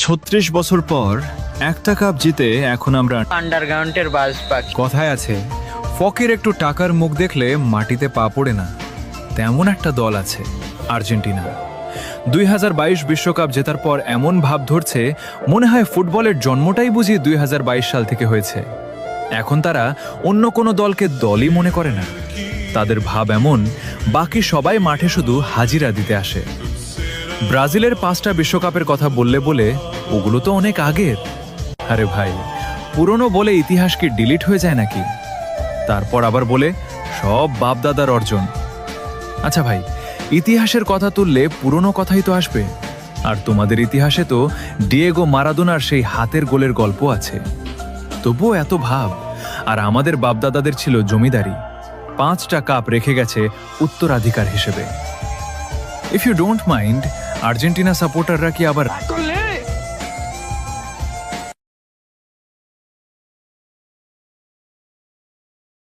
৩৬ বছর পর একটা কাপ জিতে এখন আমরা আন্ডারগ্রাউন্ডের বাস পাখি। কথায় আছে, ফকের একটু টাকার মুখ দেখলে মাটিতে পা পড়ে না, তেমন একটা দল আছে আর্জেন্টিনা। 2022 বিশ্বকাপ জেতার পর এমন ভাব ধরছে মনে হয় ফুটবলের জন্মটাই বুঝি 2022 সাল থেকে হয়েছে। এখন তারা অন্য কোনো দলকে দলই মনে করে না। তাদের ভাব এমন, বাকি সবাই মাঠে শুধু হাজিরা দিতে আসে। ব্রাজিলের 5টা বিশ্বকাপের কথা বললে বলে ওগুলো তো অনেক আগের। আরে ভাই, পুরনো বলে ইতিহাস কি ডিলিট হয়ে যায় নাকি? তারপর আবার বলে সব বাপদাদার অর্জন। আচ্ছা ভাই, ইতিহাসের কথা তুললে পুরনো কথাই তো আসবে। আর তোমাদের ইতিহাসে তো ডিয়েগো মারাদোনার সেই হাতের গোলের গল্প আছে। তবুও এত ভাব। আর আমাদের বাপদাদাদের ছিল জমিদারি, 5টা কাপ রেখে গেছে উত্তরাধিকার হিসেবে। If you don't mind, Argentina সাপোর্টাররা কি আবার করলে